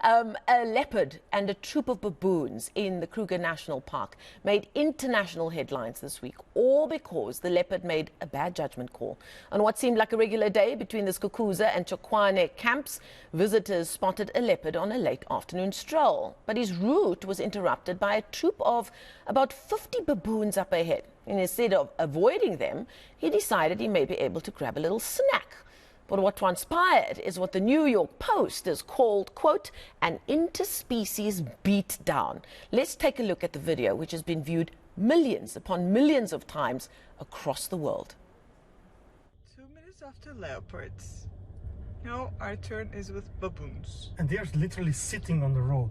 A leopard and a troop of baboons in the Kruger National Park made international headlines this week, all because the leopard made a bad judgment call. On what seemed like a regular day between the Skukuza and Chokwane camps, visitors spotted a leopard on a late afternoon stroll. But his route was interrupted by a troop of about 50 baboons up ahead. And instead of avoiding them, he decided he may be able to grab a little snack. But what transpired is what the New York Post has called, quote, an interspecies beatdown. Let's take a look at the video, which has been viewed millions upon millions of times across the world. 2 minutes after leopards. Now our turn is with baboons. And they're literally sitting on the road,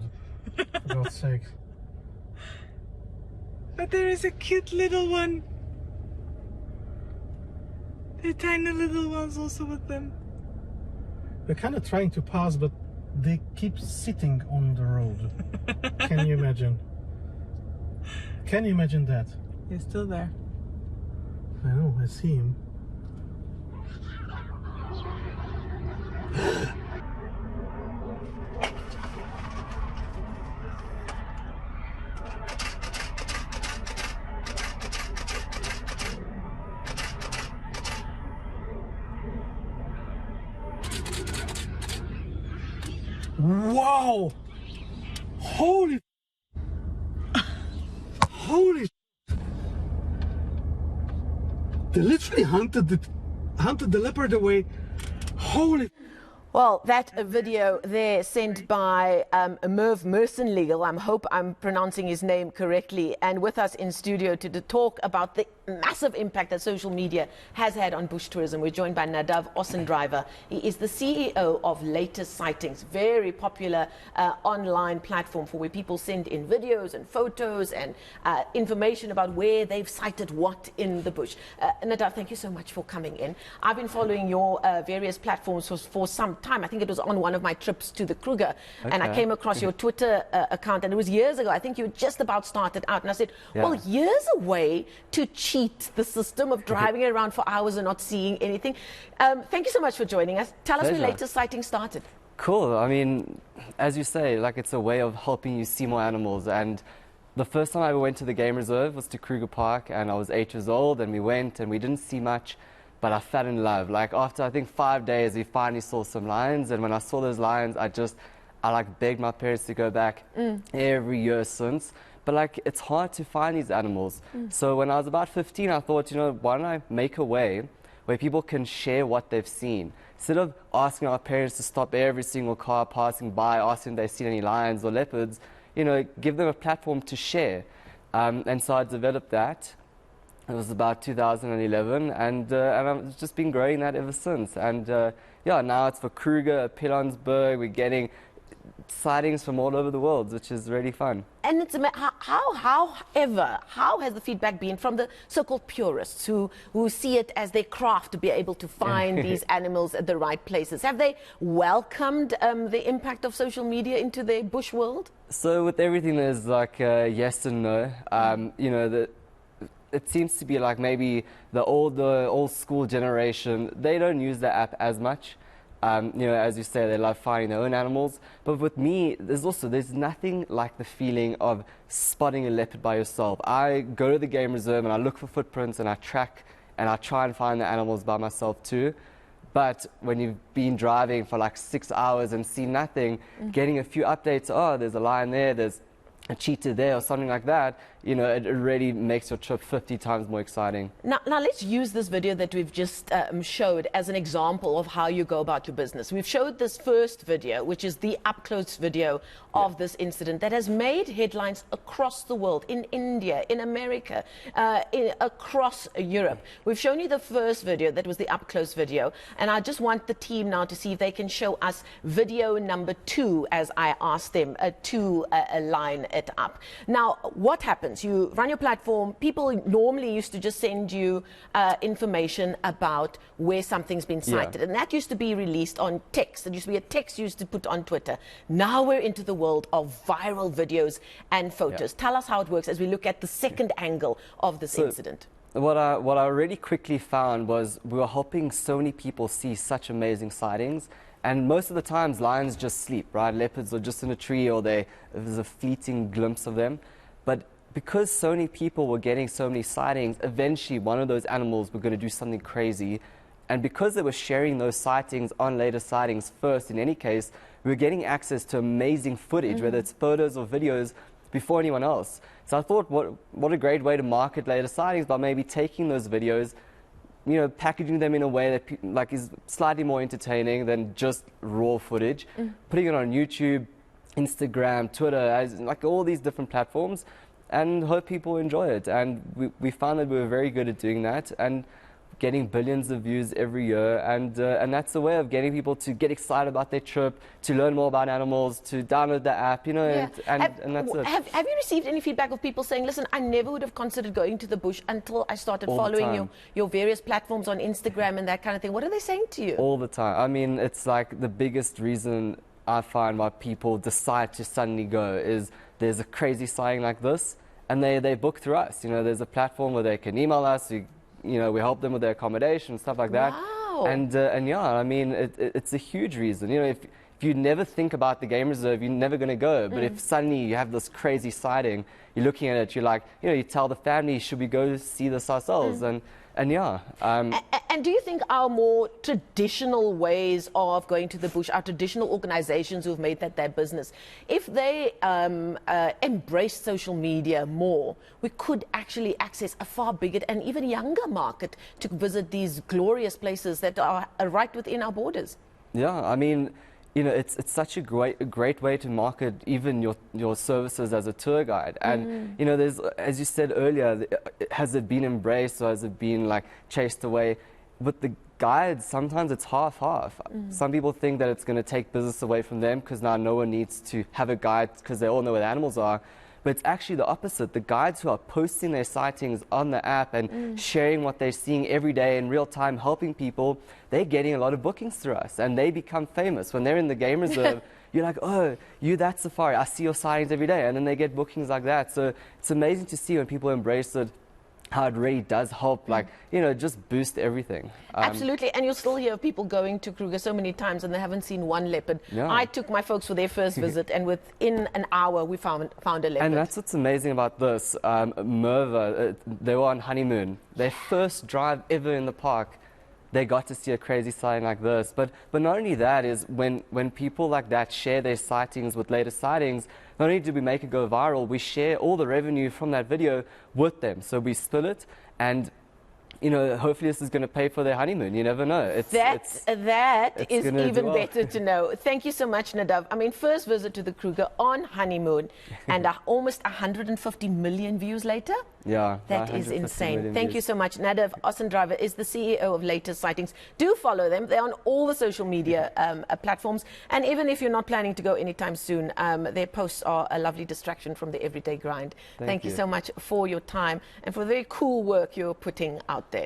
for God's sake. But there is a cute little one. The tiny little ones also with them. They're kind of trying to pass, but they keep sitting on the road. Can you imagine? Can you imagine that? He's still there. I know, I see him. Wow! Holy they literally hunted the leopard away. Holy. Well, that video there sent by Merv Merson Legal. I hope I'm pronouncing his name correctly. And with us in studio to talk about the massive impact that social media has had on bush tourism, we're joined by Nadav Ossendryver. He is the CEO of Latest Sightings, very popular online platform for where people send in videos and photos and information about where they've sighted what in the bush. Nadav, thank you so much for coming in. I've been following your various platforms for some time. I think it was on one of my trips to the Kruger, and I came across your Twitter account, and it was years ago. I think you had just about started out, and I said, well, here's a way to cheat the system of driving around for hours and not seeing anything. Thank you so much for joining us. Tell us where Latest Sightings started. Cool. I mean, as you say, like, it's a way of helping you see more animals. And the first time I ever went to the game reserve was to Kruger Park, and I was 8 years old, and we went and we didn't see much. But I fell in love. Like, after I think 5 days, we finally saw some lions, and when I saw those lions, I like begged my parents to go back every year since. But like, it's hard to find these animals. So when I was about 15, I thought, you know, why don't I make a way where people can share what they've seen? Instead of asking our parents to stop every single car passing by, asking if they've seen any lions or leopards, you know, give them a platform to share. And so I developed that. It was about 2011, and I've just been growing that ever since. And yeah, now it's for Kruger, Pilanesberg. We're getting sightings from all over the world, which is really fun. And it's how has the feedback been from the so-called purists who see it as their craft to be able to find these animals at the right places? Have they welcomed the impact of social media into their bush world? So with everything, there's like yes and no. You know, it seems to be like maybe the old school generation, they don't use the app as much. You know, as you say, they love finding their own animals. But with me, there's nothing like the feeling of spotting a leopard by yourself. I go to the game reserve and I look for footprints and I track and I try and find the animals by myself too. But when you've been driving for like 6 hours and see nothing, getting a few updates, oh, there's a lion there, there's a cheetah there or something like that, you know, it really makes your trip 50 times more exciting. Now let's use this video that we've just showed as an example of how you go about your business. We've showed this first video, which is the up-close video of this incident that has made headlines across the world, in India, in America, across Europe. We've shown you the first video, that was the up-close video, and I just want the team now to see if they can show us video number 2, as I asked them to line it up. Now, what happens? You run your platform. People normally used to just send you information about where something's been sighted, and that used to be released on text. It used to be a text used to put on Twitter. Now we're into the world of viral videos and photos. Tell us how it works as we look at the second angle of this incident. What I really quickly found was we were helping so many people see such amazing sightings, And most of the times, lions just sleep, right? Leopards are just in a tree, or there's a fleeting glimpse of them. But because so many people were getting so many sightings, eventually one of those animals were going to do something crazy. And because they were sharing those sightings on Latest Sightings first, in any case, we were getting access to amazing footage, whether it's photos or videos, before anyone else. So I thought, what a great way to market Latest Sightings, by maybe taking those videos, you know, packaging them in a way that is slightly more entertaining than just raw footage, putting it on YouTube, Instagram, Twitter, like all these different platforms, and hope people enjoy it. And we found that we were very good at doing that, and getting billions of views every year, and that's a way of getting people to get excited about their trip, to learn more about animals, to download the app, you know, Yeah. and that's it. Have you received any feedback of people saying, listen, I never would have considered going to the bush until I started All the following time. your various platforms on Instagram and that kind of thing? What are they saying to you? All the time. I mean, it's like the biggest reason I find why people decide to suddenly go is there's a crazy sighting like this, and they book through us. You know, there's a platform where they can email us, you know, we help them with their accommodation, stuff like that. Wow. And yeah, I mean, it's a huge reason. You know, if you never think about the game reserve, you're never going to go. But if suddenly you have this crazy sighting, you're looking at it, you're like, you know, you tell the family, should we go see this ourselves? And yeah. And do you think our more traditional ways of going to the bush, our traditional organizations who've made that their business, if they embrace social media more, we could actually access a far bigger and even younger market to visit these glorious places that are right within our borders? Yeah, I mean, you know, it's such a great way to market even your services as a tour guide. And you know, there's, as you said earlier, has it been embraced or has it been like chased away? With the guides, sometimes it's half-half. Some people think that it's going to take business away from them because now no one needs to have a guide because they all know where the animals are. But it's actually the opposite. The guides who are posting their sightings on the app and sharing what they're seeing every day in real time, helping people, they're getting a lot of bookings through us, and they become famous. When they're in the game reserve, you're like, oh, you that safari, I see your sightings every day, and then they get bookings like that. So it's amazing to see when people embrace it, how it really does help, like, you know, just boost everything. Absolutely, and you'll still hear of people going to Kruger so many times and they haven't seen one leopard. Yeah. I took my folks for their first visit, and within an hour we found a leopard. And that's what's amazing about this. Merva, they were on honeymoon. Their first drive ever in the park, they got to see a crazy sighting like this. But not only that, is when people like that share their sightings with Latest Sightings, not only do we make it go viral, we share all the revenue from that video with them. So we split it, and you know, hopefully this is going to pay for their honeymoon. You never know. That is gonna even do well. better to know. Thank you so much, Nadav. I mean, first visit to the Kruger on honeymoon, and almost 150 million views later. Yeah, That is 150 insane. million Thank you views. so much. Nadav Ossendryver is the CEO of Latest Sightings. Do follow them. They're on all the social media platforms. And even if you're not planning to go anytime soon, their posts are a lovely distraction from the everyday grind. Thank you you. so much for your time and for the very cool work you're putting out there.